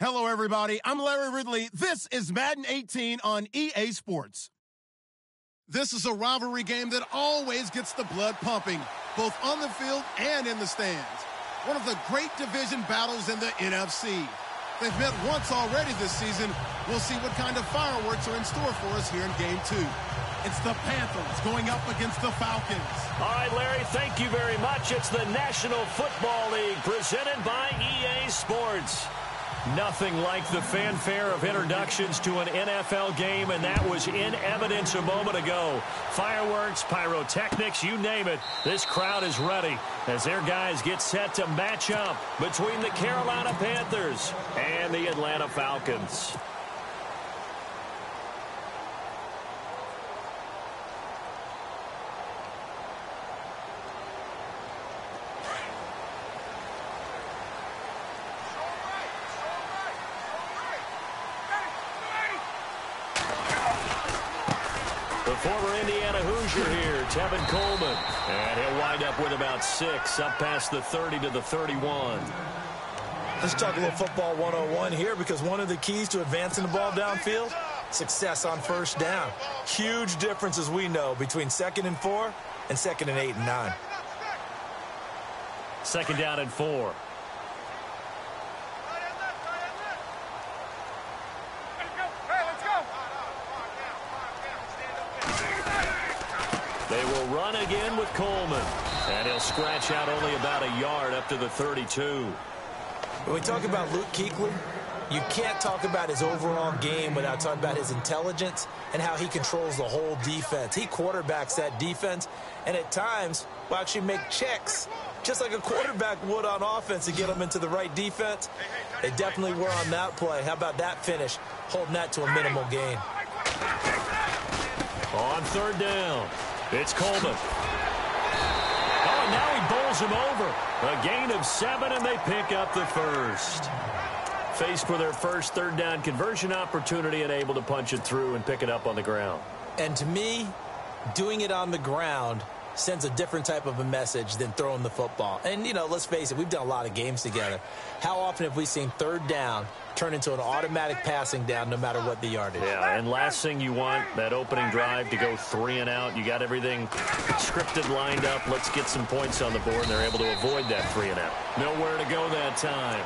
Hello, everybody. I'm Larry Ridley. This is Madden 18 on EA Sports. This is a rivalry game that always gets the blood pumping, both on the field and in the stands. One of the great division battles in the NFC. They've met once already this season. We'll see what kind of fireworks are in store for us here in Game 2. It's the Panthers going up against the Falcons. All right, Larry, thank you very much. It's the National Football League presented by EA Sports. Nothing like the fanfare of introductions to an NFL game, and that was in evidence a moment ago. Fireworks, pyrotechnics, you name it. This crowd is ready as their guys get set to match up between the Carolina Panthers and the Atlanta Falcons. The former Indiana Hoosier here, Tevin Coleman. And he'll wind up with about 6, up past the 30 to the 31. Let's talk a little football 101 here, because one of the keys to advancing the ball downfield, success on first down. Huge difference, as we know, between 2nd and 4 and 2nd and 8 and 9. 2nd down and 4. They will run again with Coleman. And he'll scratch out only about a yard up to the 32. When we talk about Luke Kuechly, you can't talk about his overall game without talking about his intelligence and how he controls the whole defense. He quarterbacks that defense, and at times will actually make checks, just like a quarterback would on offense, to get them into the right defense. They definitely were on that play. How about that finish, holding that to a minimal gain? On 3rd down. It's Coleman. Oh, and now he bowls him over. A gain of 7, and they pick up the first. Faced with their first 3rd down conversion opportunity and able to punch it through and pick it up on the ground. And to me, doing it on the ground sends a different type of a message than throwing the football. And, you know, let's face it, we've done a lot of games together. How often have we seen 3rd down turn into an automatic passing down no matter what the yardage? Yeah, and last thing you want, that opening drive to go 3 and out. You got everything scripted, lined up. Let's get some points on the board, and they're able to avoid that 3 and out. Nowhere to go that time.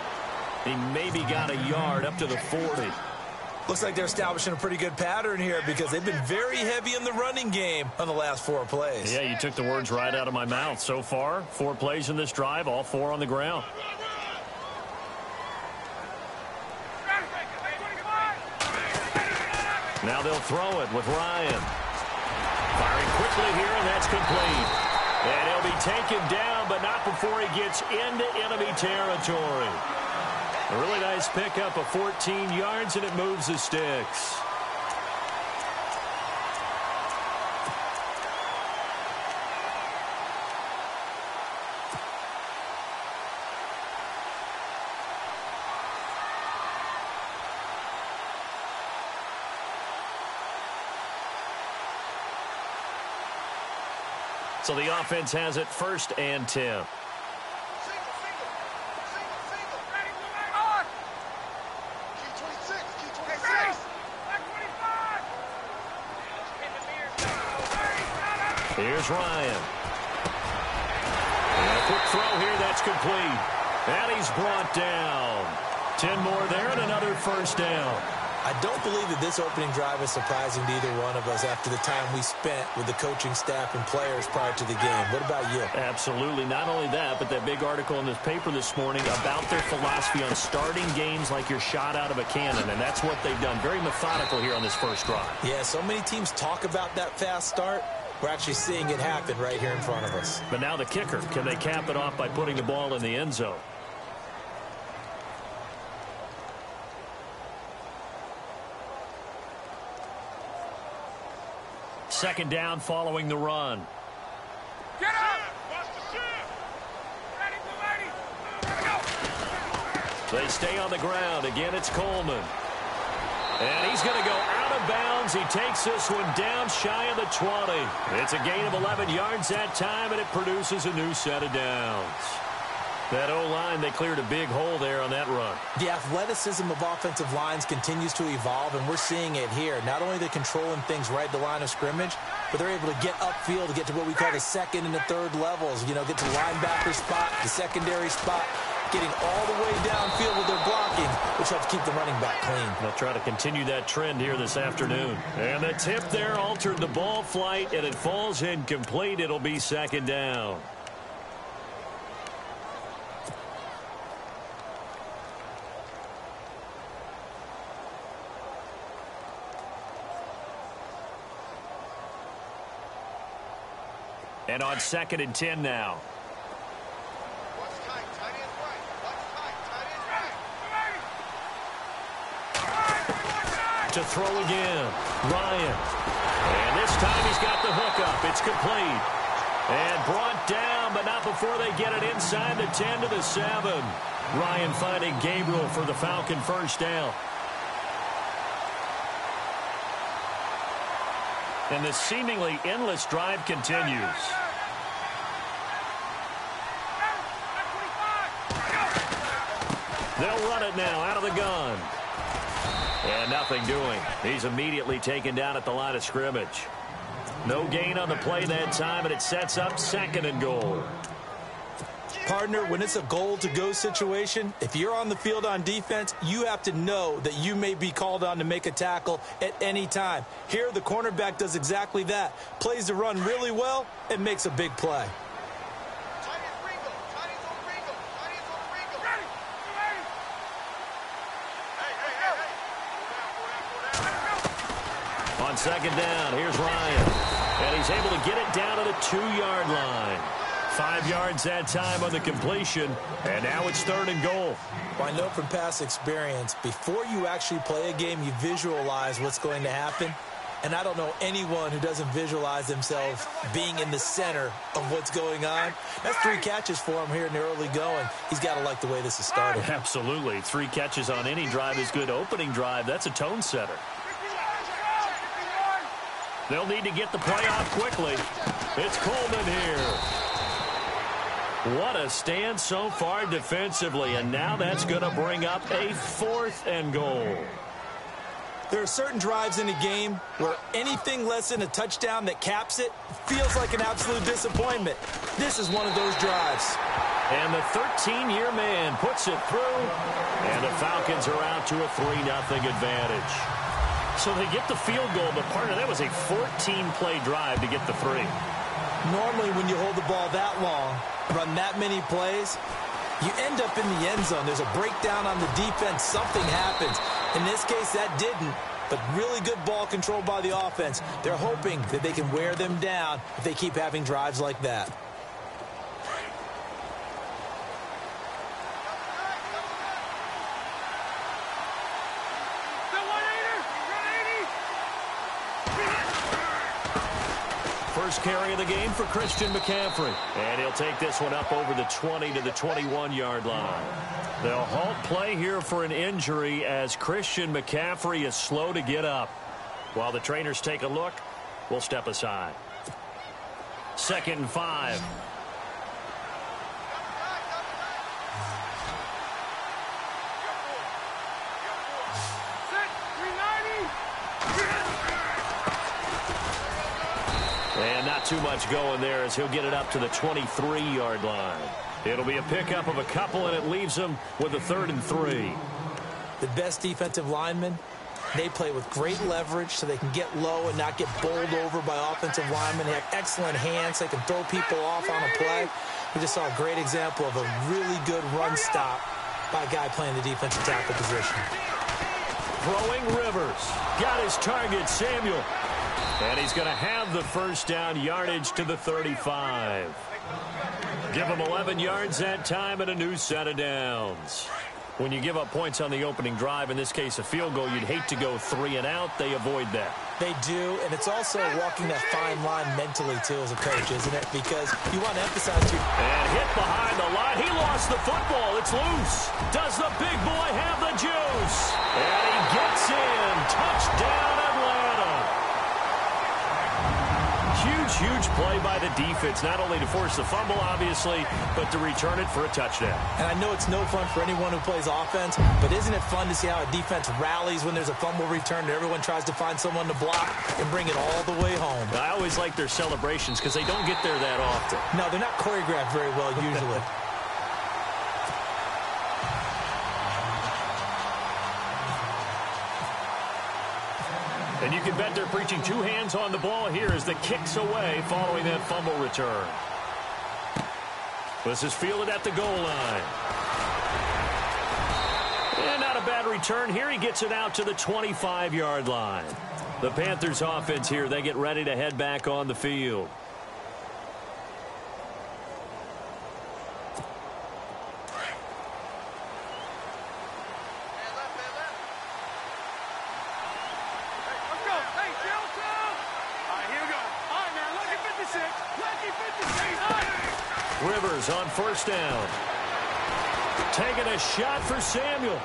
He maybe got a yard up to the 40. Looks like they're establishing a pretty good pattern here, because they've been very heavy in the running game on the last 4 plays. Yeah, you took the words right out of my mouth. So far, 4 plays in this drive, all 4 on the ground. Now they'll throw it with Ryan. Firing quickly here, and that's complete. And he'll be taken down, but not before he gets into enemy territory. A really nice pickup of 14 yards, and it moves the sticks. So the offense has it 1st and 10. Here's Ryan. And a quick throw here, that's complete. And he's brought down. 10 more there and another 1st down. I don't believe that this opening drive is surprising to either one of us after the time we spent with the coaching staff and players prior to the game. What about you? Absolutely. Not only that, but that big article in this paper this morning about their philosophy on starting games like you're shot out of a cannon, and that's what they've done. Very methodical here on this first drive. Yeah, so many teams talk about that fast start. We're actually seeing it happen right here in front of us. But now the kicker. Can they cap it off by putting the ball in the end zone? Second down following the run. Get up! Ready, They stay on the ground. Again, it's Coleman. And he's going to go out of bounds. He takes this one down shy of the 20. It's a gain of 11 yards that time, and it produces a new set of downs. That O-line, they cleared a big hole there on that run. The athleticism of offensive lines continues to evolve, and we're seeing it here. Not only are they controlling things right at the line of scrimmage, but they're able to get upfield to get to what we call the second and the third levels. You know, get to the linebacker spot, the secondary spot, getting all the way downfield with their blocking, which helps keep the running back clean. They'll try to continue that trend here this afternoon. And the tip there altered the ball flight, and it falls incomplete. It'll be second down. And on 2nd and 10 now. To throw again. Ryan. And this time he's got the hook up. It's complete. And brought down, but not before they get it inside the 10 to the 7. Ryan finding Gabriel for the Falcon first down. And the seemingly endless drive continues. They'll run it now out of the gun. And nothing doing. He's immediately taken down at the line of scrimmage. No gain on the play that time, and it sets up 2nd and goal. Partner, when it's a goal-to-go situation, if you're on the field on defense, you have to know that you may be called on to make a tackle at any time. Here, the cornerback does exactly that. Plays the run really well and makes a big play. On 2nd down, here's Ryan. And he's able to get it down to the 2-yard line. 5 yards that time on the completion, and now it's 3rd and goal. Well, I know from past experience, before you actually play a game, you visualize what's going to happen. And I don't know anyone who doesn't visualize themselves being in the center of what's going on. That's 3 catches for him here in the early going. He's got to like the way this is started. Absolutely. 3 catches on any drive is good. Opening drive, that's a tone setter. They'll need to get the play off quickly. It's Coleman here. What a stand so far defensively, and now that's going to bring up a 4th and goal. There are certain drives in a game where anything less than a touchdown that caps it feels like an absolute disappointment. This is one of those drives. And the 13-year man puts it through, and the Falcons are out to a 3-0 advantage. So they get the field goal, but partner, that was a 14-play drive to get the 3. Normally, when you hold the ball that long, run that many plays, you end up in the end zone. There's a breakdown on the defense. Something happens. In this case, that didn't, but really good ball control by the offense. They're hoping that they can wear them down if they keep having drives like that. First carry of the game for Christian McCaffrey. And he'll take this one up over the 20 to the 21-yard line. They'll halt play here for an injury as Christian McCaffrey is slow to get up. While the trainers take a look, we'll step aside. 2nd and 5. And not too much going there as he'll get it up to the 23-yard line. It'll be a pickup of a couple, and it leaves him with a 3rd and 3. The best defensive linemen, they play with great leverage so they can get low and not get bowled over by offensive linemen. They have excellent hands. They can throw people off on a play. We just saw a great example of a really good run stop by a guy playing the defensive tackle position. Throwing Rivers. Got his target, Samuel. And he's going to have the first down, yardage to the 35. Give him 11 yards that time and a new set of downs. When you give up points on the opening drive, in this case a field goal, you'd hate to go 3 and out. They avoid that. They do, and it's also walking that fine line mentally, too, as a coach, isn't it? Because you want to emphasize to... And hit behind the line. He lost the football. It's loose. Does the big boy have the juice? And he gets in. Touchdown, Atlanta. Huge huge play by the defense, not only to force the fumble, obviously, but to return it for a touchdown. And I know it's no fun for anyone who plays offense, but isn't it fun to see how a defense rallies when there's a fumble return and everyone tries to find someone to block and bring it all the way home? I always like their celebrations because they don't get there that often. No, they're not choreographed very well usually. And you can bet they're preaching two hands on the ball here as the kick's away following that fumble return. This is fielded at the goal line. And not a bad return here. He gets it out to the 25-yard line. The Panthers offense here, they get ready to head back on the field. Rivers on first down. Taking a shot for Samuel.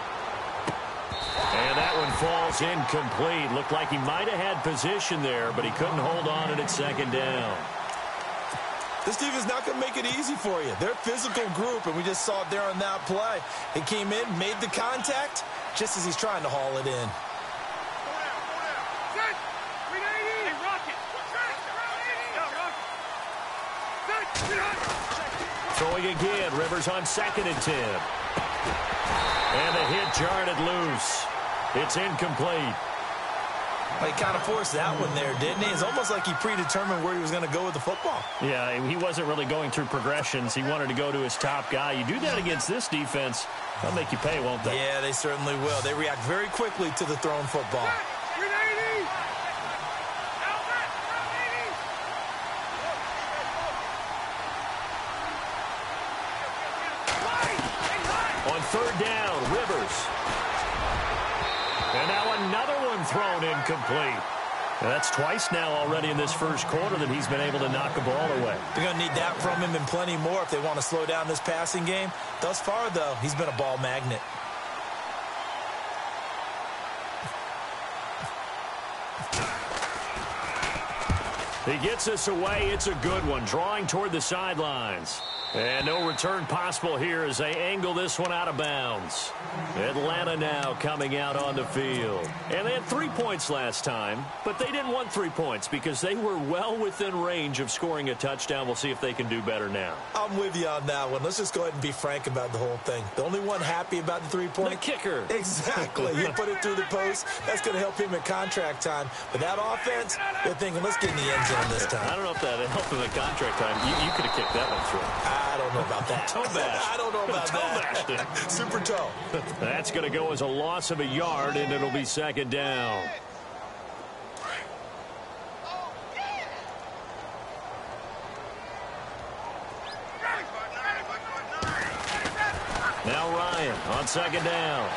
And that one falls incomplete. Looked like he might have had position there, but he couldn't hold on at second down. This defense is not going to make it easy for you. They're a physical group, and we just saw it there on that play. He came in, made the contact, just as he's trying to haul it in. Throwing again, Rivers on 2nd and 10. And the hit jarred it loose. It's incomplete. Well, he kind of forced that one there, didn't he? It's almost like he predetermined where he was going to go with the football. Yeah, he wasn't really going through progressions. He wanted to go to his top guy. You do that against this defense, they'll make you pay, won't they? Yeah, they certainly will. They react very quickly to the thrown football. On third down, Rivers. And now another one thrown incomplete. And that's twice now already in this first quarter that he's been able to knock a ball away. They're going to need that from him and plenty more if they want to slow down this passing game. Thus far, though, he's been a ball magnet. He gets us away. It's a good one. Drawing toward the sidelines. And no return possible here as they angle this one out of bounds. Atlanta now coming out on the field. And they had 3 points last time, but they didn't want 3 points because they were well within range of scoring a touchdown. We'll see if they can do better now. I'm with you on that one. Let's just go ahead and be frank about the whole thing. The only one happy about the 3-point? The kicker. Exactly. You put it through the post. That's going to help him in contract time. But that offense, they're thinking, let's get in the end zone this time. I don't know if that helped him in contract time. You could have kicked that one through. I don't know about that. Toe bash. I don't know about that. Super toe. That's going to go as a loss of a yard, and it'll be second down. Now Ryan on second down.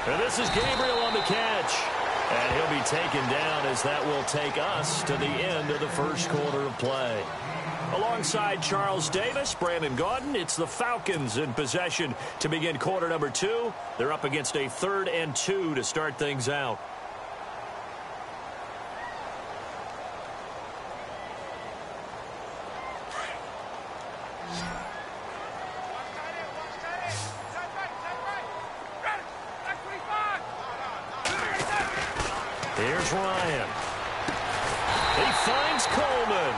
And this is Gabriel on the catch. And he'll be taken down as that will take us to the end of the first quarter of play. Alongside Charles Davis, Brandon Gaudin, it's the Falcons in possession to begin quarter number 2. They're up against a 3rd and 2 to start things out. Here's Ryan. He finds Coleman.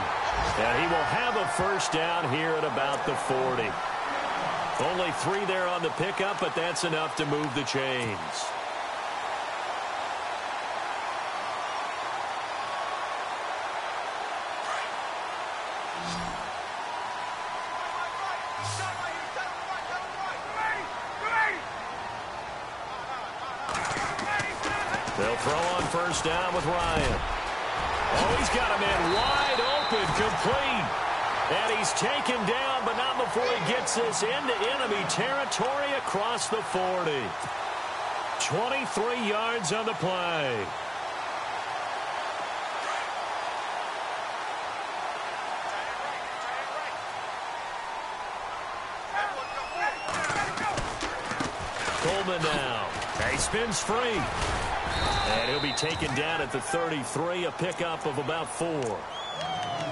And he will have a first down here at about the 40. Only 3 there on the pickup, but that's enough to move the chains. They'll throw on first down with Ryan. Oh, he's got a man wide open, complete. And he's taken down, but not before he gets this into enemy territory across the 40. 23 yards on the play. Coleman now. He spins free. And he'll be taken down at the 33, a pickup of about 4.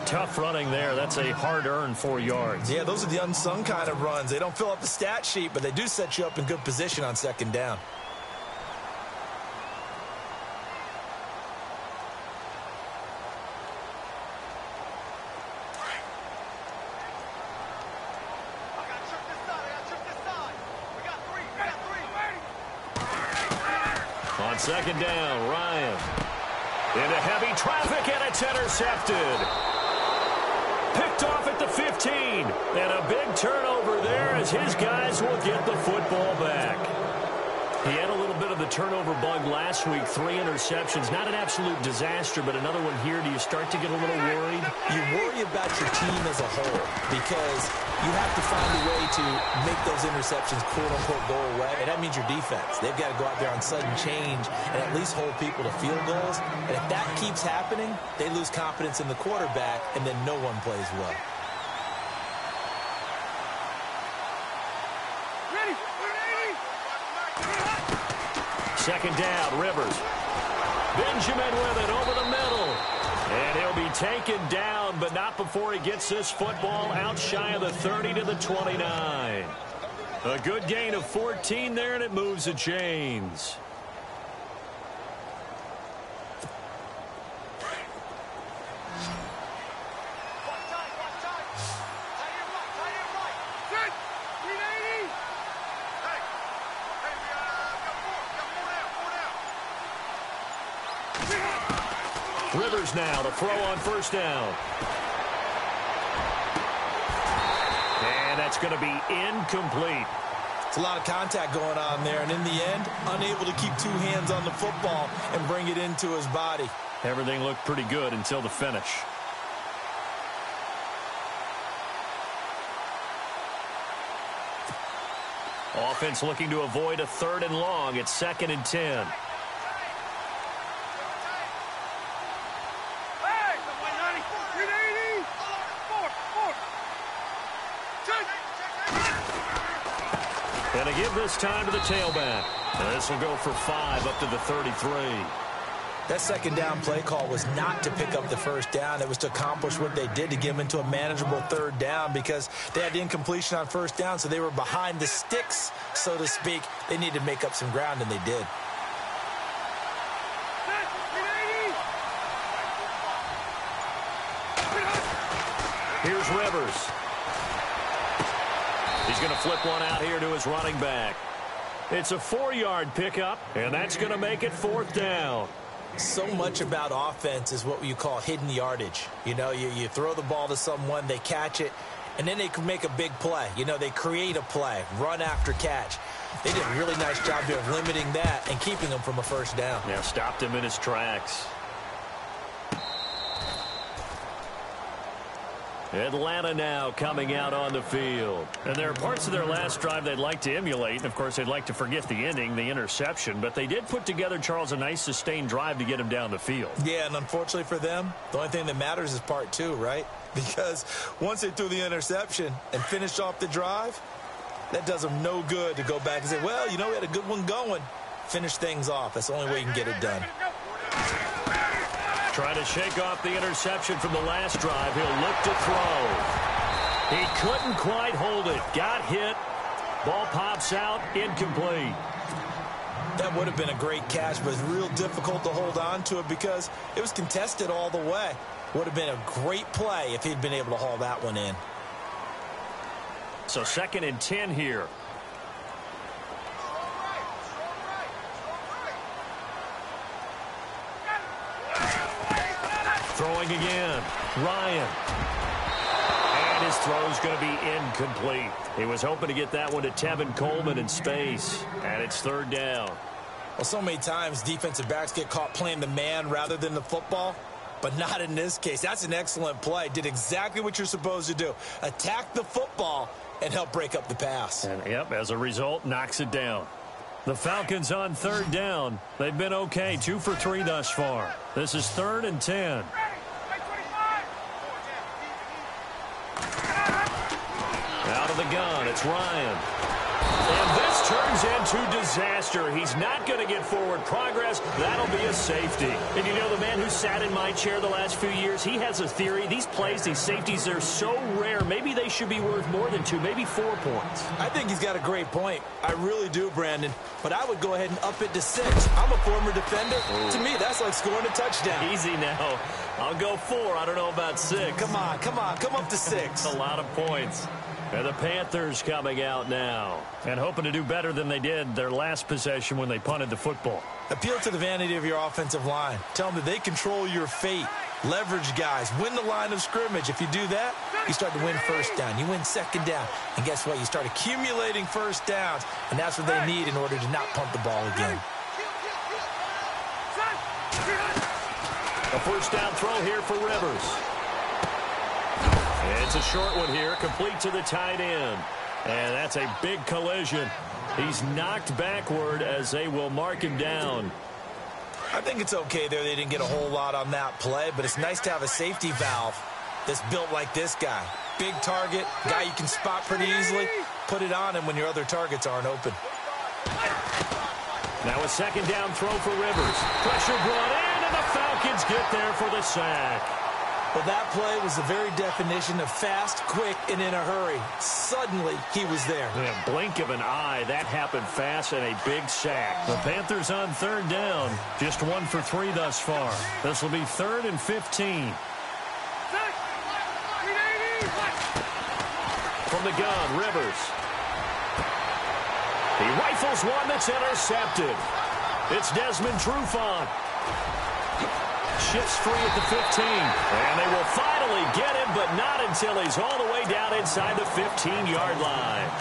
Tough running there. That's a hard-earned 4 yards. Yeah, those are the unsung kind of runs. They don't fill up the stat sheet, but they do set you up in good position on second down. On second down, Ryan. Into heavy traffic, and it's intercepted. Picked off at the 15. And a big turnover there as his guys will get the football back. He had a little bit of the turnover bug last week. 3 interceptions. Not an absolute disaster, but another one here. Do you start to get a little worried? You worry about your team as a whole because you have to find a way to make those interceptions, quote-unquote, go away. And that means your defense. They've got to go out there on sudden change and at least hold people to field goals. And if that keeps happening, they lose confidence in the quarterback, and then no one plays well. Second down, Rivers. Benjamin with it over the middle. And he'll be taken down, but not before he gets this football out shy of the 30 to the 29. A good gain of 14 there, and it moves the chains. Rivers now to throw on first down. And that's going to be incomplete. It's a lot of contact going on there, and in the end, unable to keep 2 hands on the football and bring it into his body. Everything looked pretty good until the finish. Offense looking to avoid a 3rd and long. It's 2nd and 10. And to give this time to the tailback. This will go for 5 up to the 33. That second down play call was not to pick up the first down. It was to accomplish what they did to get them into a manageable 3rd down because they had the incompletion on first down, so they were behind the sticks, so to speak. They needed to make up some ground, and they did. Here's Rivers. He's going to flip one out here to his running back. It's a 4-yard pickup, and that's going to make it 4th down. So much about offense is what you call hidden yardage. You know, you throw the ball to someone, they catch it, and then they can make a big play. You know, they create a play, run after catch. They did a really nice job here of limiting that and keeping him from a first down. Yeah, stopped him in his tracks. Atlanta now coming out on the field. And there are parts of their last drive they'd like to emulate. And, of course, they'd like to forget the ending, the interception. But they did put together, Charles, a nice sustained drive to get him down the field. Yeah, and unfortunately for them, the only thing that matters is part 2, right? Because once they threw the interception and finished off the drive, that does them no good to go back and say, well, you know, we had a good one going. Finish things off. That's the only way you can get it done. Trying to shake off the interception from the last drive. He'll look to throw. He couldn't quite hold it. Got hit. Ball pops out. Incomplete. That would have been a great catch, but it's real difficult to hold on to it because it was contested all the way. Would have been a great play if he'd been able to haul that one in. So 2nd and 10 here. Throwing again. Ryan. And his throw's going to be incomplete. He was hoping to get that one to Tevin Coleman in space. And it's 3rd down. Well, so many times defensive backs get caught playing the man rather than the football. But not in this case. That's an excellent play. Did exactly what you're supposed to do. Attack the football and help break up the pass. And, yep, as a result, knocks it down. The Falcons on 3rd down. They've been okay. 2 for 3 thus far. This is 3rd and 10. Out of the gun, it's Ryan. And this turns into disaster. He's not going to get forward progress. That'll be a safety. And you know, the man who sat in my chair the last few years, he has a theory. These plays, these safeties, they're so rare. Maybe they should be worth more than 2, maybe 4 points. I think he's got a great point. I really do, Brandon. But I would go ahead and up it to 6. I'm a former defender. Ooh. To me, that's like scoring a touchdown. Easy now. I'll go 4. I don't know about 6. Come on. Come up to 6. A lot of points. And the Panthers coming out now and hoping to do better than they did their last possession when they punted the football. Appeal to the vanity of your offensive line. Tell them that they control your fate. Leverage guys. Win the line of scrimmage. If you do that, you start to win first down. You win second down. And guess what? You start accumulating first downs. And that's what they need in order to not punt the ball again. A first down throw here for Rivers. It's a short one here, complete to the tight end. And that's a big collision. He's knocked backward as they will mark him down. I think it's okay there. They didn't get a whole lot on that play, but it's nice to have a safety valve that's built like this guy. Big target, guy you can spot pretty easily. Put it on him when your other targets aren't open. Now a second down throw for Rivers. Pressure brought in, and the Falcons get there for the sack. Well, that play was the very definition of fast, quick, and in a hurry. Suddenly, he was there. Yeah, blink of an eye. That happened fast and a big sack. The Panthers on third down. Just 1 for 3 thus far. This will be 3rd and 15. From the gun, Rivers. He rifles one that's intercepted. It's Desmond Trufant. Shifts free at the 15. And they will finally get him, but not until he's all the way down inside the 15-yard line.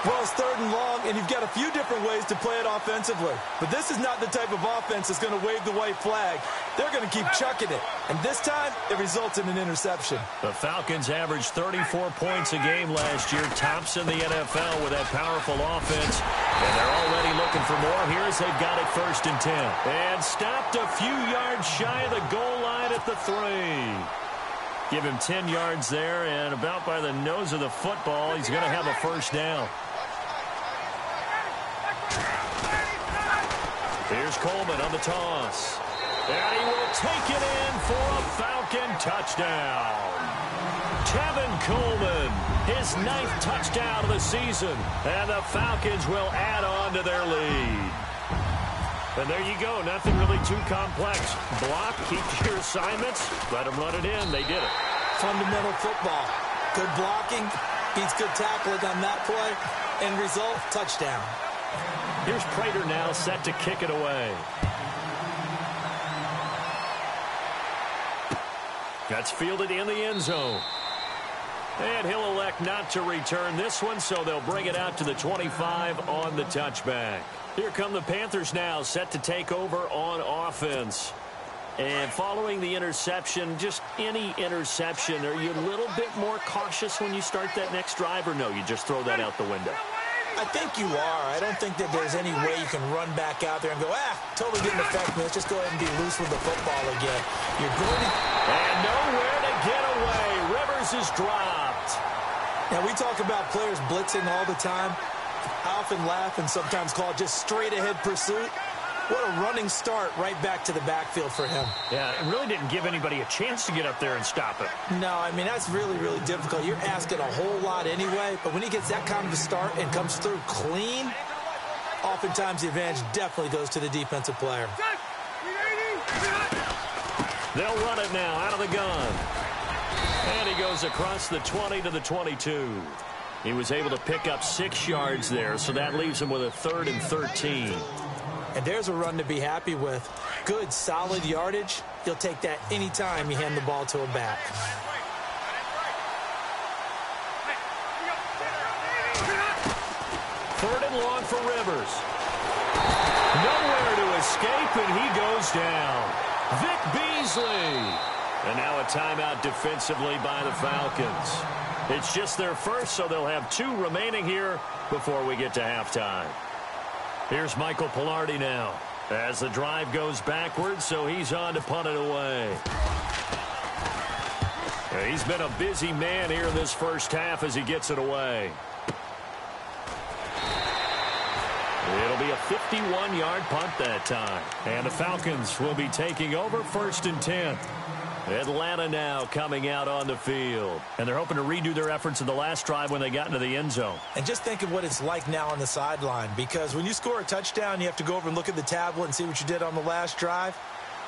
Well, it's 3rd and long, and you've got a few different ways to play it offensively. But this is not the type of offense that's going to wave the white flag. They're going to keep chucking it. And this time, it results in an interception. The Falcons averaged 34 points a game last year, tops in the NFL with that powerful offense. And they're already looking for more. Here's they've got it 1st and 10. And stopped a few yards shy of the goal line at the 3. Give him 10 yards there, and about by the nose of the football, he's going to have a first down. Here's Coleman on the toss. And he will take it in for a Falcon touchdown. Tevin Coleman, his 9th touchdown of the season. And the Falcons will add on to their lead. And there you go. Nothing really too complex. Block, keep your assignments, let them run it in. They did it. Fundamental football. Good blocking, beats good tackling on that play. End result, touchdown. Here's Prater now set to kick it away. That's fielded in the end zone. And he'll elect not to return this one, so they'll bring it out to the 25 on the touchback. Here come the Panthers now, set to take over on offense. And following the interception, just any interception, are you a little bit more cautious when you start that next drive, or no, you just throw that out the window? I think you are. I don't think that there's any way you can run back out there and go, totally didn't affect me. Let's just go ahead and be loose with the football again. You're going to... And nowhere to get away. Rivers is dropped. Now, we talk about players blitzing all the time. I often laugh and sometimes call it just straight-ahead pursuit. What a running start right back to the backfield for him. Yeah, it really didn't give anybody a chance to get up there and stop it. No, I mean, that's really, really difficult. You're asking a whole lot anyway, but when he gets that kind of a start and comes through clean, oftentimes the advantage definitely goes to the defensive player. They'll run it now out of the gun. And he goes across the 20 to the 22. He was able to pick up 6 yards there, so that leaves him with a 3rd and 13. And there's a run to be happy with. Good, solid yardage. You'll take that anytime you hand the ball to a back. Third and long for Rivers. Nowhere to escape, and he goes down. Vic Beasley. And now a timeout defensively by the Falcons. It's just their first, so they'll have 2 remaining here before we get to halftime. Here's Michael Pilardi now as the drive goes backwards, so he's on to punt it away. He's been a busy man here in this first half as he gets it away. It'll be a 51-yard punt that time. And the Falcons will be taking over 1st and 10. Atlanta now coming out on the field. And they're hoping to redo their efforts in the last drive when they got into the end zone. And just think of what it's like now on the sideline, because when you score a touchdown, you have to go over and look at the tablet and see what you did on the last drive.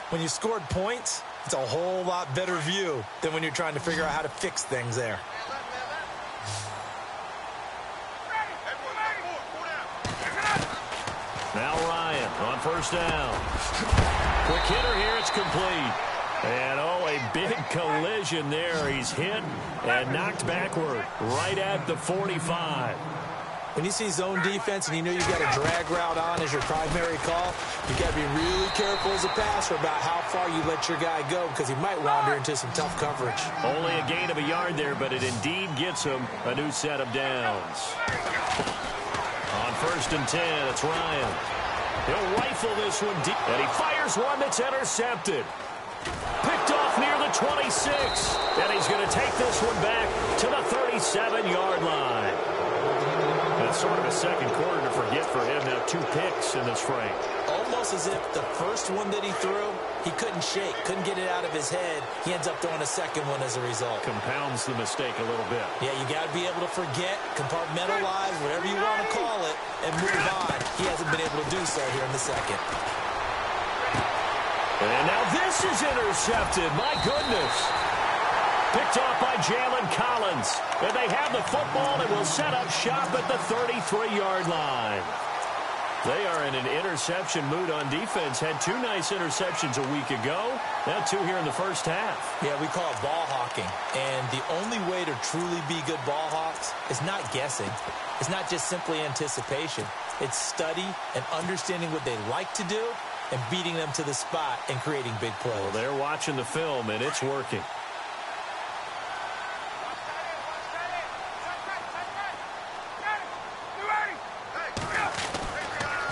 When you scored points, it's a whole lot better view than when you're trying to figure out how to fix things there. Now Ryan on 1st down. Quick hitter here. It's complete. And, oh, a big collision there. He's hit and knocked backward right at the 45. When you see zone defense and you know you've got a drag route on as your primary call, you've got to be really careful as a passer about how far you let your guy go, because he might wander into some tough coverage. Only a gain of a yard there, but it indeed gets him a new set of downs. On 1st and 10, it's Ryan. He'll rifle this one deep, and he fires one that's intercepted. Picked off near the 26, and he's going to take this one back to the 37-yard line. It's sort of a second quarter to forget for him. Now 2 picks in this frame. Almost as if the first one that he threw, he couldn't shake, couldn't get it out of his head. He ends up throwing a second one as a result. Compounds the mistake a little bit. Yeah, you got to be able to forget, compartmentalize, whatever you want to call it, and move on. He hasn't been able to do so here in the second. And now this is intercepted. My goodness. Picked off by Jalen Collins. And they have the football and will set up shop at the 33-yard line. They are in an interception mood on defense. Had 2 nice interceptions a week ago. Now 2 here in the first half. Yeah, we call it ball hawking. And the only way to truly be good ball hawks is not guessing. It's not just simply anticipation. It's study and understanding what they like to do and beating them to the spot and creating big plays. Well, they're watching the film, and it's working.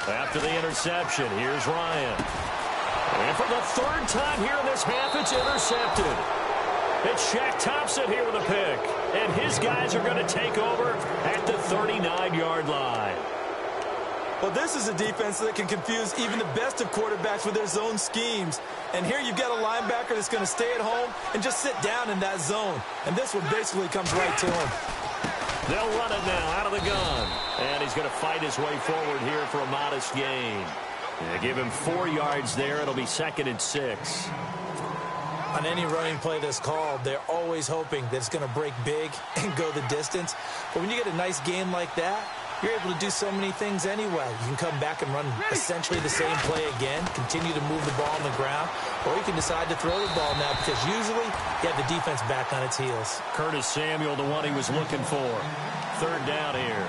After the interception, here's Ryan. And for the 3rd time here in this half, it's intercepted. It's Shaq Thompson here with a pick. And his guys are going to take over at the 39-yard line. Well, this is a defense that can confuse even the best of quarterbacks with their zone schemes. And here you've got a linebacker that's going to stay at home and just sit down in that zone. And this one basically comes right to him. They'll run it now out of the gun. And he's going to fight his way forward here for a modest gain. They give him 4 yards there. It'll be 2nd and 6. On any running play that's called, they're always hoping that it's going to break big and go the distance. But when you get a nice gain like that, you're able to do so many things anyway. You can come back and run essentially the same play again, continue to move the ball on the ground, or you can decide to throw the ball now because usually you have the defense back on its heels. Curtis Samuel, the one he was looking for. 3rd down here.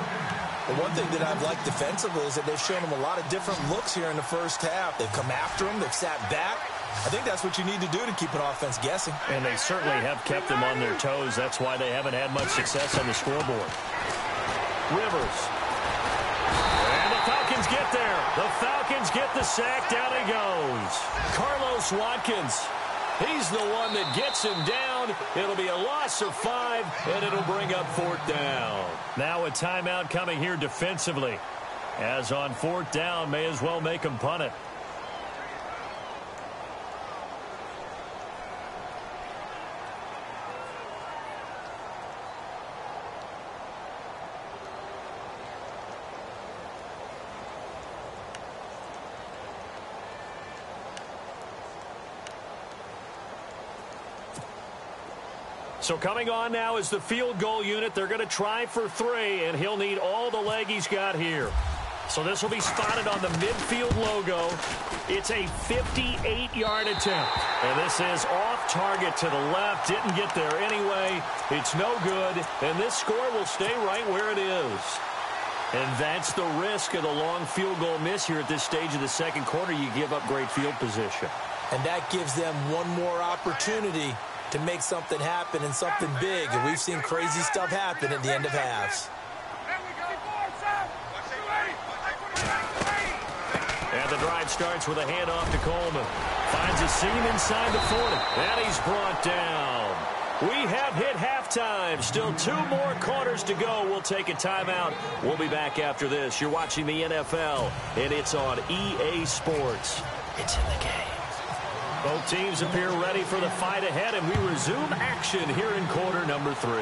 The one thing that I've liked defensively is that they've shown him a lot of different looks here in the first half. They've come after him. They've sat back. I think that's what you need to do to keep an offense guessing. And they certainly have kept them on their toes. That's why they haven't had much success on the scoreboard. Rivers. And the Falcons get there. The Falcons get the sack. Down he goes. Carlos Watkins. He's the one that gets him down. It'll be a loss of 5, and it'll bring up 4th down. Now a timeout coming here defensively. As on 4th down, may as well make him punt it. So coming on now is the field goal unit. They're going to try for 3, and he'll need all the leg he's got here. So this will be spotted on the midfield logo. It's a 58-yard attempt. And this is off target to the left. Didn't get there anyway. It's no good. And this score will stay right where it is. And that's the risk of the long field goal miss here at this stage of the second quarter. You give up great field position. And that gives them one more opportunity to make something happen and something big. And we've seen crazy stuff happen at the end of halves. And the drive starts with a handoff to Coleman. Finds a seam inside the 40. And he's brought down. We have hit halftime. Still 2 more quarters to go. We'll take a timeout. We'll be back after this. You're watching the NFL, and it's on EA Sports. It's in the game. Both teams appear ready for the fight ahead, and we resume action here in quarter number 3.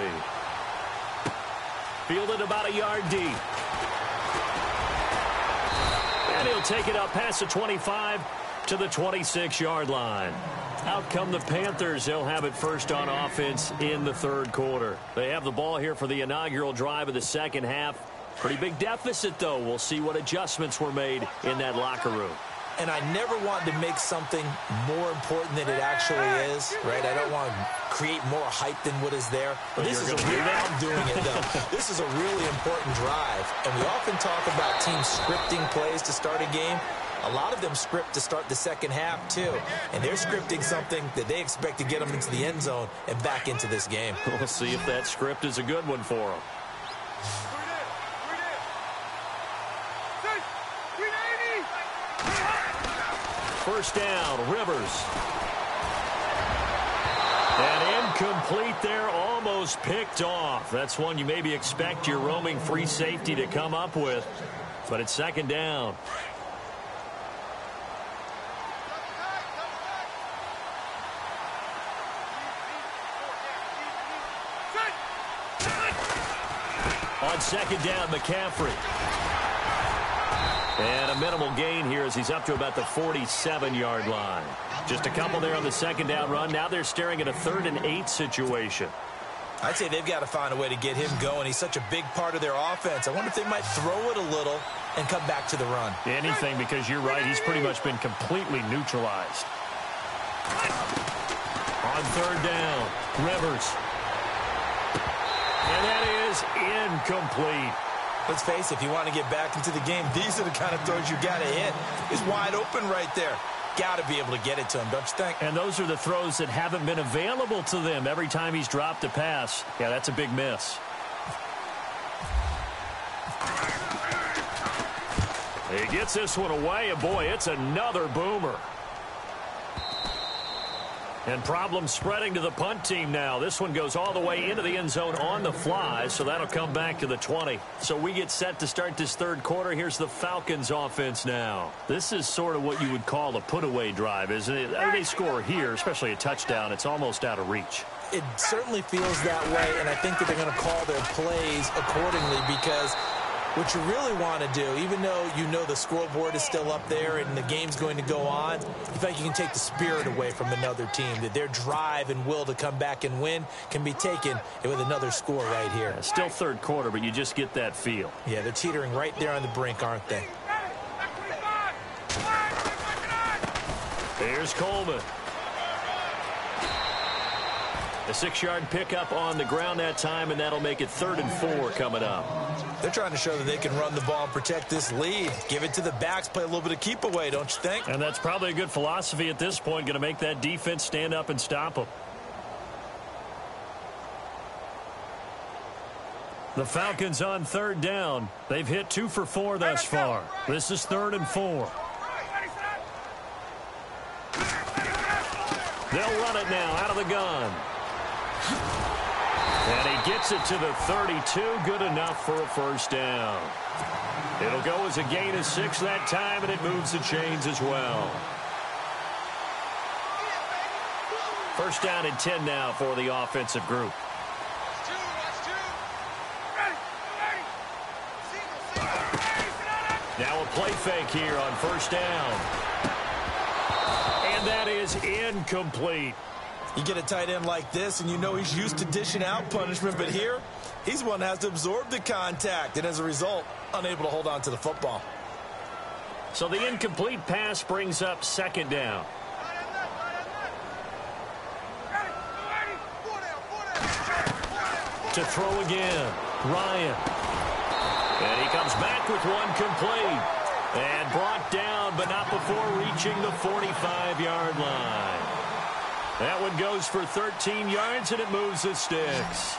Fielded about a yard deep. And he'll take it up past the 25 to the 26-yard line. Out come the Panthers. They'll have it first on offense in the third quarter. They have the ball here for the inaugural drive of the second half. Pretty big deficit, though. We'll see what adjustments were made in that locker room. And I never want to make something more important than it actually is, right? I don't want to create more hype than what is there. But this is a real, I'm doing it, though. This is a really important drive. And we often talk about teams scripting plays to start a game. A lot of them script to start the second half, too. And they're scripting something that they expect to get them into the end zone and back into this game. We'll see if that script is a good one for them. First down, Rivers. And incomplete there, almost picked off. That's one you maybe expect your roaming free safety to come up with. But it's second down. On second down, McCaffrey. And a minimal gain here as he's up to about the 47-yard line. Just a couple there on the second down run. Now they're staring at a 3rd and 8 situation. I'd say they've got to find a way to get him going. He's such a big part of their offense. I wonder if they might throw it a little and come back to the run. Anything, because you're right. He's pretty much been completely neutralized. On third down, Rivers. And that is incomplete. Let's face it, if you want to get back into the game, these are the kind of throws you got to hit. It's wide open right there. Got to be able to get it to him, don't you think? And those are the throws that haven't been available to them every time he's dropped a pass. Yeah, that's a big miss. He gets this one away, and boy, it's another boomer. And problems spreading to the punt team now. This one goes all the way into the end zone on the fly, so that'll come back to the 20. So we get set to start this third quarter. Here's the Falcons offense now. This is sort of what you would call a put-away drive, isn't it? They score here, especially a touchdown. It's almost out of reach. It certainly feels that way, and I think that they're going to call their plays accordingly because what you really want to do, even though you know the scoreboard is still up there and the game's going to go on, you think you can take the spirit away from another team, that their drive and will to come back and win can be taken with another score right here. Yeah, still third quarter, but you just get that feel. Yeah, they're teetering right there on the brink, aren't they? Here's Coleman. A 6-yard pickup on the ground that time, and that'll make it 3rd and 4 coming up. They're trying to show that they can run the ball and protect this lead. Give it to the backs, play a little bit of keep away, don't you think? And that's probably a good philosophy at this point, going to make that defense stand up and stop them. The Falcons on third down. They've hit 2 for 4 thus far. This is 3rd and 4. They'll run it now out of the gun. And he gets it to the 32. Good enough for a first down. It'll go as a gain of 6 that time, and it moves the chains as well. First down and 10 now for the offensive group. Now a play fake here on first down. And that is incomplete. You get a tight end like this, and you know he's used to dishing out punishment, but here, he's one that has to absorb the contact, and as a result, unable to hold on to the football. So the incomplete pass brings up second down. To throw again, Ryan. And he comes back with one complete. And brought down, but not before reaching the 45-yard line. That one goes for 13 yards, and it moves the sticks.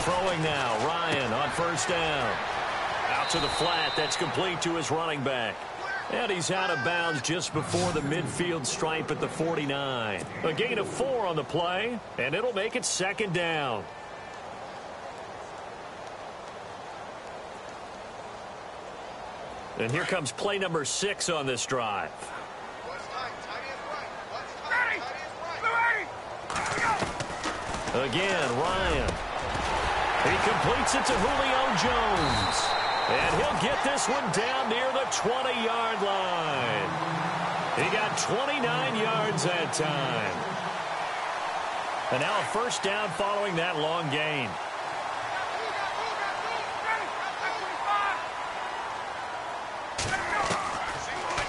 Throwing now, Ryan on first down. Out to the flat, that's complete to his running back. And he's out of bounds just before the midfield stripe at the 49. A gain of 4 on the play, and it'll make it second down. And here comes play number 6 on this drive. Again, Ryan. He completes it to Julio Jones. And he'll get this one down near the 20-yard line. He got 29 yards that time. And now a first down following that long gain.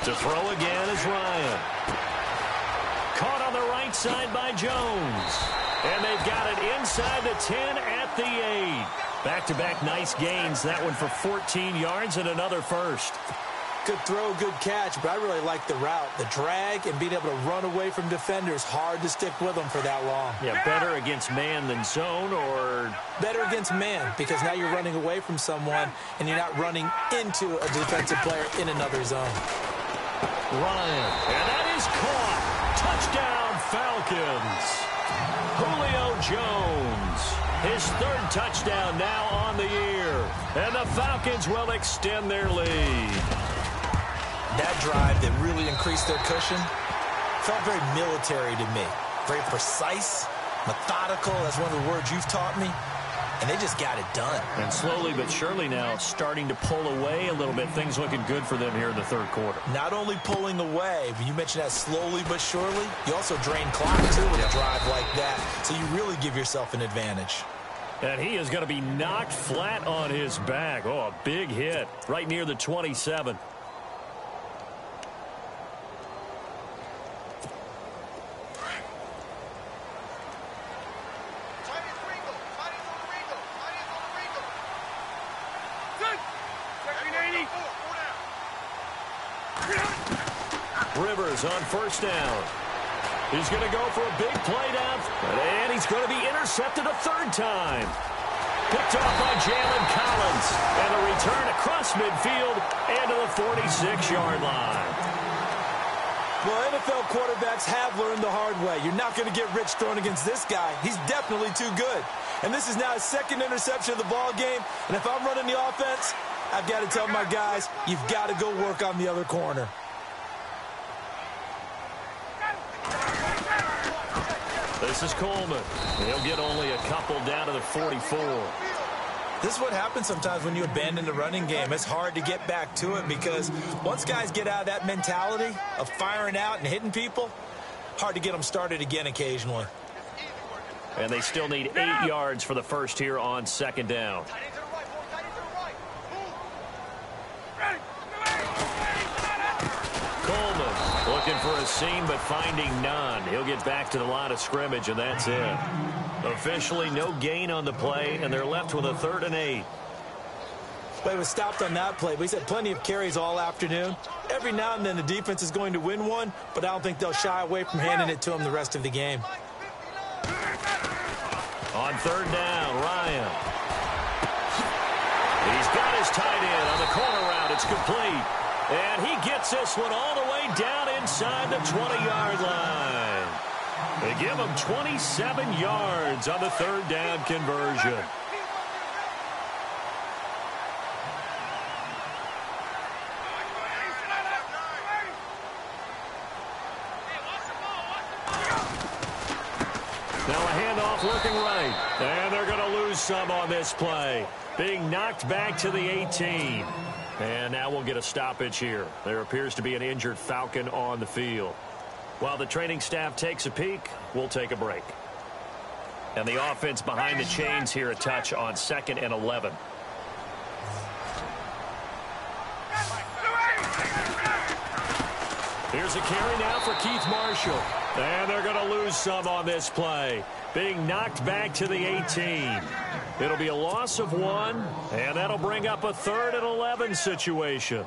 To throw again is Ryan. Caught on the right side by Jones. And they've got it inside the 10 at the 8. Back-to-back nice gains. That one for 14 yards and another first. Good throw, good catch, but I really like the route. The drag and being able to run away from defenders. Hard to stick with them for that long. Yeah, better against man than zone, or... Better against man, because now you're running away from someone and you're not running into a defensive player in another zone. Ryan, and that is caught. Touchdown, Falcons. Julio Jones, his 3rd touchdown now on the year. And the Falcons will extend their lead. That drive that really increased their cushion felt very military to me. Very precise, methodical. That's one of the words you've taught me. And they just got it done. And slowly but surely now starting to pull away a little bit. Things looking good for them here in the 3rd quarter. Not only pulling away, but you mentioned that slowly but surely. You also drain clock, too, with a drive like that. So you really give yourself an advantage. And he is going to be knocked flat on his back. Oh, a big hit right near the 27. Rivers on first down. He's going to go for a big play down, and he's going to be intercepted a 3rd time. Picked off by Jalen Collins, and a return across midfield and to the 46-yard line. Well, NFL quarterbacks have learned the hard way. You're not going to get rich throwing against this guy. He's definitely too good. And this is now his 2nd interception of the ball game. And if I'm running the offense, I've got to tell my guys, you've got to go work on the other corner. This is Coleman. He'll get only a couple down to the 44. This is what happens sometimes when you abandon the running game. It's hard to get back to it because once guys get out of that mentality of firing out and hitting people, hard to get them started again occasionally. And they still need 8 yards for the first here on 2nd down. Coleman looking for a seam but finding none. He'll get back to the line of scrimmage, and that's it. Officially no gain on the play, and they're left with a 3rd and 8. Play was stopped on that play. We've had plenty of carries all afternoon. Every now and then the defense is going to win one, but I don't think they'll shy away from handing it to them the rest of the game. On 3rd down, Ryan. He's got his tight end on the corner route. It's complete. And he gets this one all the way down inside the 20-yard line. They give him 27 yards on the 3rd down conversion. Now a handoff looking right. And they're going to lose some on this play. Being knocked back to the 18. And now we'll get a stoppage here. There appears to be an injured Falcon on the field. While the training staff takes a peek, we'll take a break. And the offense behind the chains here a touch on 2nd and 11. Here's a carry now for Keith Marshall. And they're going to lose some on this play. Being knocked back to the 18. It'll be a loss of 1, and that'll bring up a 3rd and 11 situation.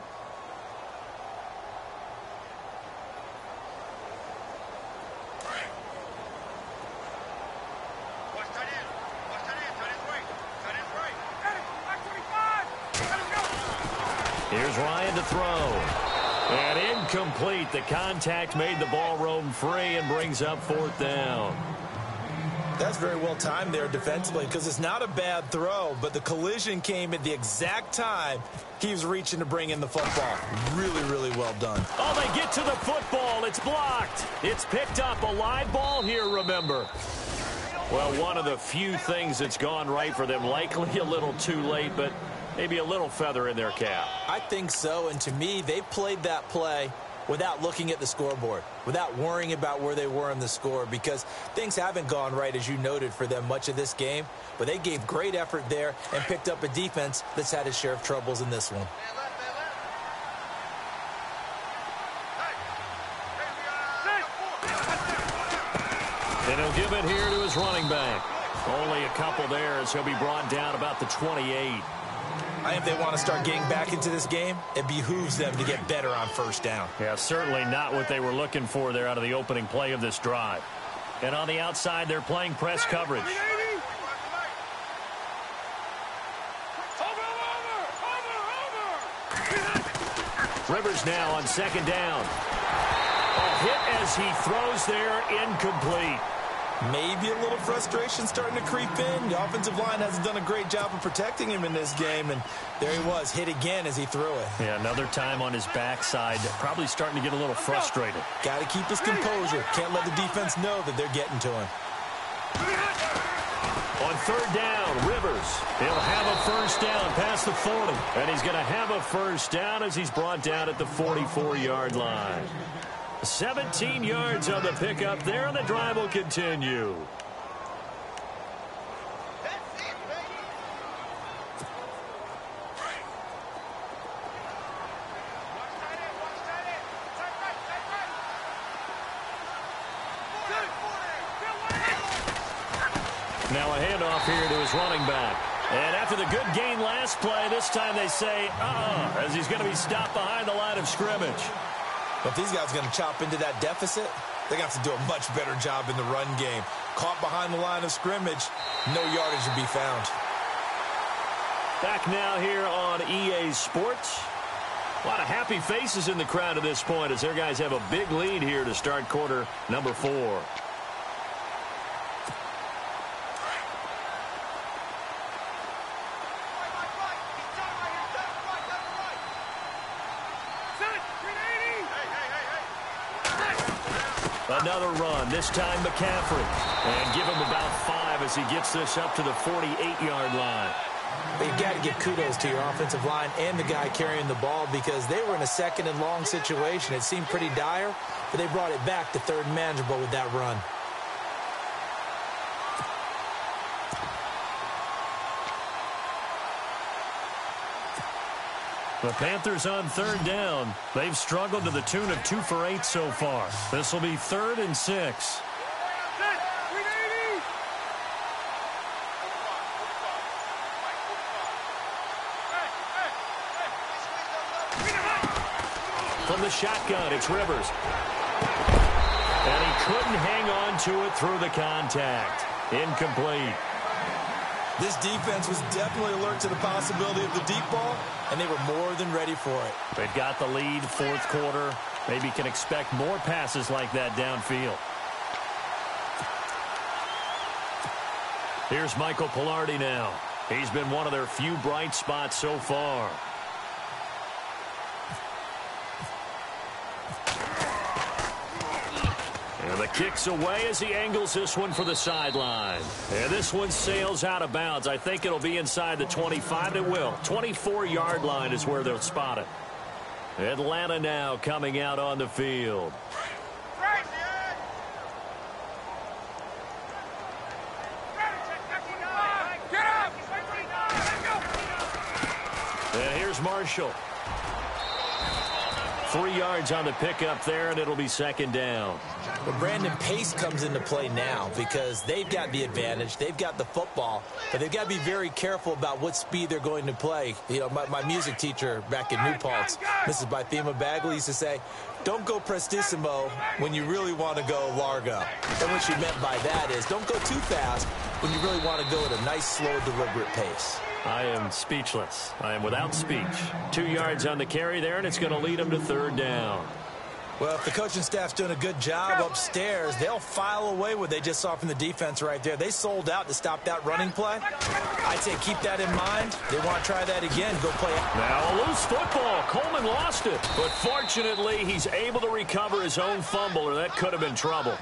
Here's Ryan to throw. And incomplete. The contact made the ball roam free and brings up 4th down. That's very well timed there defensively because it's not a bad throw, but the collision came at the exact time he was reaching to bring in the football. Really, really well done. Oh, they get to the football. It's blocked. It's picked up. A live ball here, remember. Well, one of the few things that's gone right for them. Likely a little too late, but maybe a little feather in their cap. I think so, and to me, they played that play without looking at the scoreboard, without worrying about where they were in the score, because things haven't gone right, as you noted, for them much of this game. But they gave great effort there and picked up a defense that's had its share of troubles in this one. And he'll give it here to his running back. Only a couple there as he'll be brought down about the 28. I think if they want to start getting back into this game, it behooves them to get better on 1st down. Yeah, certainly not what they were looking for there out of the opening play of this drive. And on the outside, they're playing press coverage. Rivers now on 2nd down. A hit as he throws there, incomplete. Maybe a little frustration starting to creep in. The offensive line hasn't done a great job of protecting him in this game, and there he was, hit again as he threw it. Yeah, another time on his backside, probably starting to get a little frustrated. Got to keep his composure. Can't let the defense know that they're getting to him. On 3rd down, Rivers. He'll have a 1st down past the 40, and he's going to have a 1st down as he's brought down at the 44-yard line. 17 yards on the pickup there, and the drive will continue. Now a handoff here to his running back. And after the good gain last play, this time they say, as he's going to be stopped behind the line of scrimmage. If these guys are going to chop into that deficit, they're going to have to do a much better job in the run game. Caught behind the line of scrimmage, no yardage to be found. Back now here on EA Sports. A lot of happy faces in the crowd at this point as their guys have a big lead here to start quarter number 4. Another run, this time McCaffrey. And give him about 5 as he gets this up to the 48-yard line. You've got to give kudos to your offensive line and the guy carrying the ball because they were in a 2nd and long situation. It seemed pretty dire, but they brought it back to 3rd and manageable with that run. The Panthers on 3rd down. They've struggled to the tune of 2 for 8 so far. This will be 3rd and 6. From the shotgun, it's Rivers. And he couldn't hang on to it through the contact. Incomplete. This defense was definitely alert to the possibility of the deep ball, and they were more than ready for it. They've got the lead, 4th quarter. Maybe can expect more passes like that downfield. Here's Michael Pilardi now. He's been one of their few bright spots so far. And the kick's away as he angles this one for the sideline. And this one sails out of bounds. I think it'll be inside the 25. It will. 24-yard line is where they'll spot it. Atlanta now coming out on the field. And here's Marshall. 3 yards on the pickup there, and it'll be 2nd down. But Brandon, pace comes into play now because they've got the advantage. They've got the football, but they've got to be very careful about what speed they're going to play. You know, my music teacher back in New Paltz, Mrs. Bythema Bagley, used to say, don't go prestissimo when you really want to go largo. And what she meant by that is don't go too fast when you really want to go at a nice, slow, deliberate pace. I am speechless. I am without speech. 2 yards on the carry there, and it's going to lead them to third down. Well, if the coaching staff's doing a good job upstairs, they'll file away what they just saw from the defense right there. They sold out to stop that running play. I'd say keep that in mind. They want to try that again. Go play. Now a loose football. Coleman lost it. But fortunately, he's able to recover his own fumble, or that could have been trouble.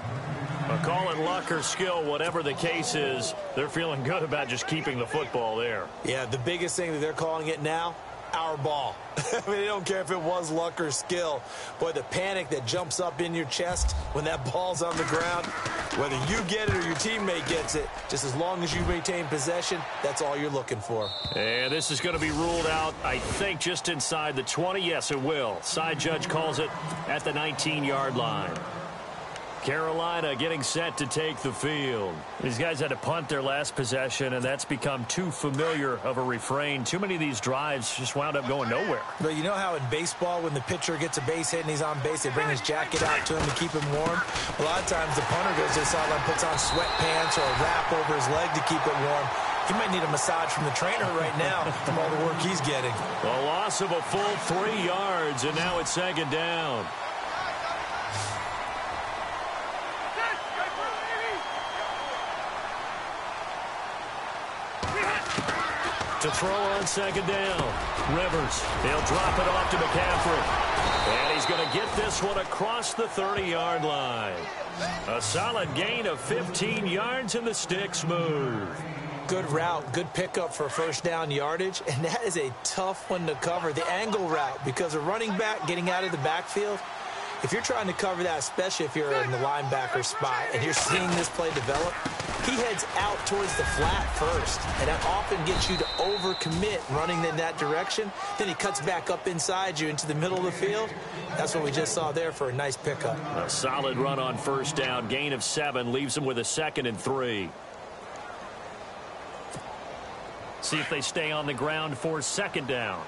Call it luck or skill, whatever the case is, they're feeling good about just keeping the football there. Yeah, the biggest thing that they're calling it now, our ball. I mean, they don't care if it was luck or skill. Boy, the panic that jumps up in your chest when that ball's on the ground, whether you get it or your teammate gets it, just as long as you maintain possession, that's all you're looking for. And this is going to be ruled out, I think, just inside the 20. Yes, it will. Side judge calls it at the 19-yard line. Carolina getting set to take the field. These guys had to punt their last possession, and that's become too familiar of a refrain. Too many of these drives just wound up going nowhere. But you know how in baseball, when the pitcher gets a base hit and he's on base, they bring his jacket out to him to keep him warm? A lot of times the punter goes to the sideline, puts on sweatpants or a wrap over his leg to keep it warm. He might need a massage from the trainer right now from all the work he's getting. A loss of a full 3 yards, and now it's second down. To throw on second down. Rivers. He'll drop it off to McCaffrey. And he's going to get this one across the 30-yard line. A solid gain of 15 yards, and the sticks move. Good route, good pickup for first down yardage, and that is a tough one to cover. The angle route, because a running back getting out of the backfield, if you're trying to cover that, especially if you're in the linebacker spot and you're seeing this play develop, he heads out towards the flat first, and that often gets you to overcommit running in that direction. Then he cuts back up inside you into the middle of the field. That's what we just saw there for a nice pickup. A solid run on first down. Gain of 7 leaves him with a 2nd and 3. See if they stay on the ground for second down.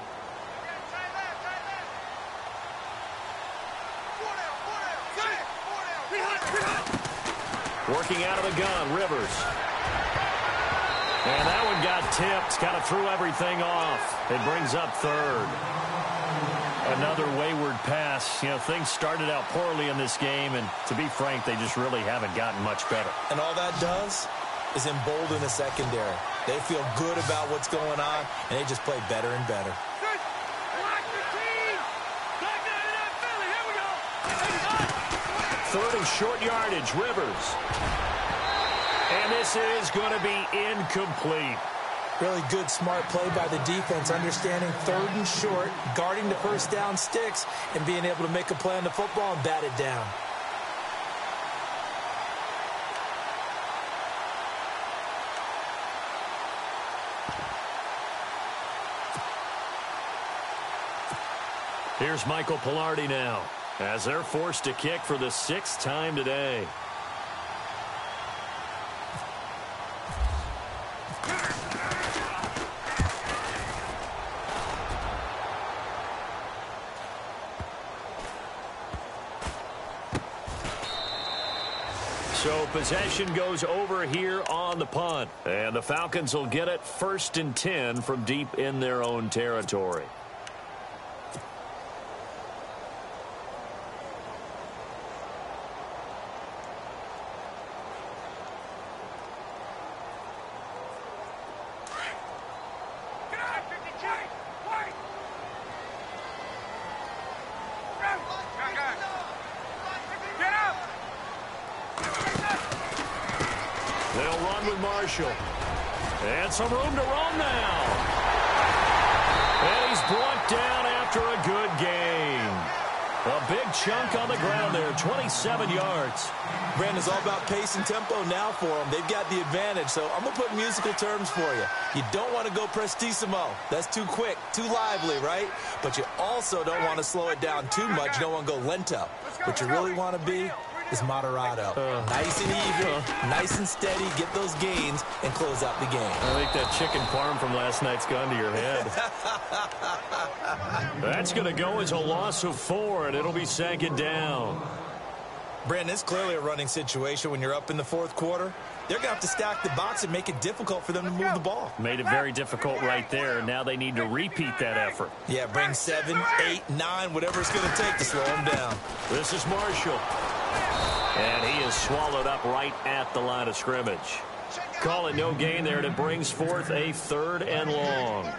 Working out of the gun, Rivers. And that one got tipped. Kind of threw everything off. It brings up third. Another wayward pass. You know, things started out poorly in this game, and to be frank, they just really haven't gotten much better. And all that does is embolden the secondary. They feel good about what's going on, and they just play better and better. Third and short yardage, Rivers. And this is going to be incomplete. Really good, smart play by the defense, understanding third and short, guarding the first down sticks, and being able to make a play on the football and bat it down. Here's Michael Pilardi now, as they're forced to kick for the 6th time today. So possession goes over here on the punt. And the Falcons will get it 1st and 10 from deep in their own territory. And some room to run now. And he's brought down after a good gain. A big chunk on the ground there, 27 yards. Brandon's all about pace and tempo now for them. They've got the advantage, so I'm going to put musical terms for you. You don't want to go prestissimo. That's too quick, too lively, right? But you also don't want to slow it down too much. You don't want to go lento. What you really want to be is moderato. Nice and even, nice and steady, get those gains, and close out the game. I think that chicken parm from last night's gone to your head. That's going to go as a loss of 4, and it'll be second down. Brandon, it's clearly a running situation when you're up in the fourth quarter. They're going to have to stack the box and make it difficult for them to move the ball. Made it very difficult right there. Now they need to repeat that effort. Yeah, bring 7, 8, 9, whatever it's going to take to slow them down. This is Marshall. And he is swallowed up right at the line of scrimmage. Call it no gain there, and it brings forth a 3rd and long.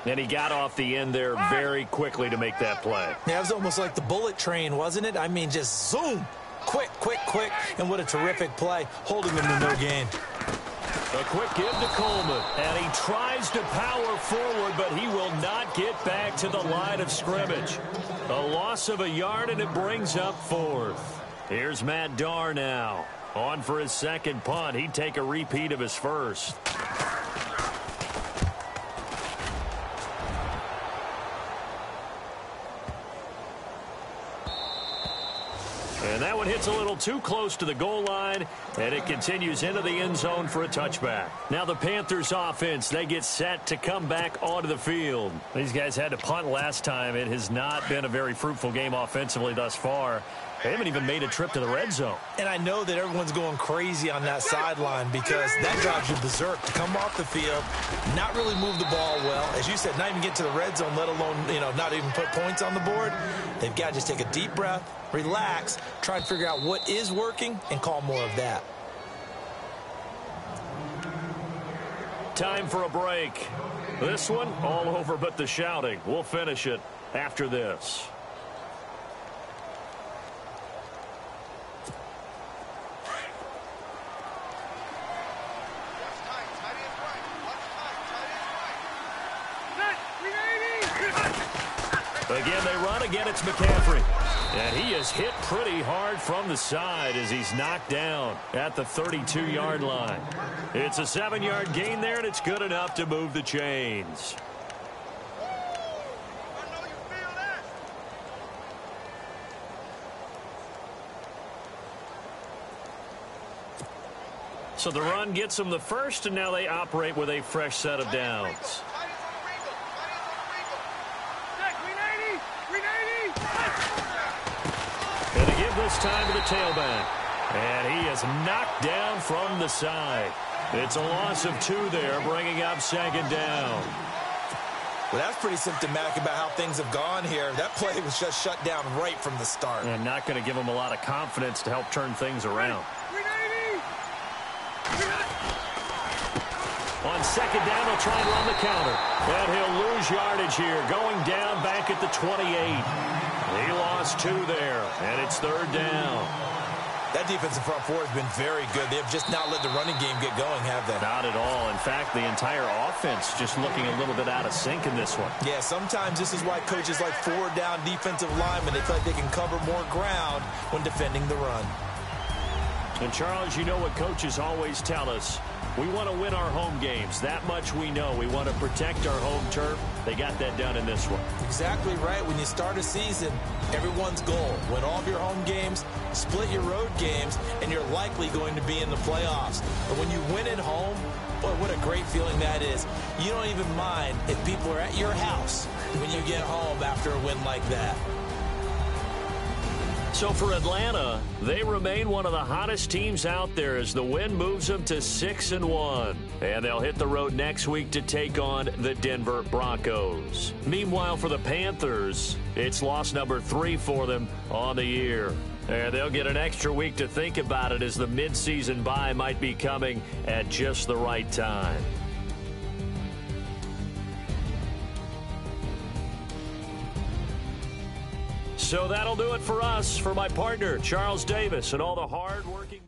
And he got off the end there very quickly to make that play. Yeah, it was almost like the bullet train, wasn't it? I mean, just zoom. Quick, quick, quick. And what a terrific play, holding them to no gain. A quick give to Coleman. And he tries to power forward, but he will not get back to the line of scrimmage. A loss of a yard, and it brings up 4th. Here's Matt Darr now. On for his 2nd punt. He'd take a repeat of his 1st. And that one hits a little too close to the goal line, and it continues into the end zone for a touchback. Now the Panthers offense, they get set to come back onto the field. These guys had to punt last time. It has not been a very fruitful game offensively thus far. They haven't even made a trip to the red zone. And I know that everyone's going crazy on that sideline because that drives you berserk to come off the field, not really move the ball well. As you said, not even get to the red zone, let alone, not even put points on the board. They've got to just take a deep breath, relax, try and figure out what is working, and call more of that. Time for a break. This one, all over but the shouting. We'll finish it after this. Again, they run. Again, it's McCaffrey. And he is hit pretty hard from the side as he's knocked down at the 32-yard line. It's a 7-yard gain there, and it's good enough to move the chains. So the run gets them the first, and now they operate with a fresh set of downs. And to give this time to the tailback. And he is knocked down from the side. It's a loss of 2 there, bringing up 2nd down. Well, that's pretty symptomatic about how things have gone here. That play was just shut down right from the start. And not going to give him a lot of confidence to help turn things around. On 2nd down, he'll try and run the counter. And he'll lose yardage here, going down back at the 28. He lost 2 there, and it's 3rd down. That defensive front four has been very good. They have just not let the running game get going, have they? Not at all. In fact, the entire offense just looking a little bit out of sync in this one. Yeah, sometimes this is why coaches like 4-down defensive linemen, they feel like they can cover more ground when defending the run. And, Charles, you know what coaches always tell us. We want to win our home games. That much we know. We want to protect our home turf. They got that done in this one. Exactly right. When you start a season, everyone's goal, win all of your home games, split your road games, and you're likely going to be in the playoffs. But when you win at home, boy, what a great feeling that is. You don't even mind if people are at your house when you get home after a win like that. So for Atlanta, they remain one of the hottest teams out there as the win moves them to 6-1. And they'll hit the road next week to take on the Denver Broncos. Meanwhile, for the Panthers, it's loss number 3 for them on the year. And they'll get an extra week to think about it as the midseason bye might be coming at just the right time. So that'll do it for us. For my partner, Charles Davis, and all the hard-working...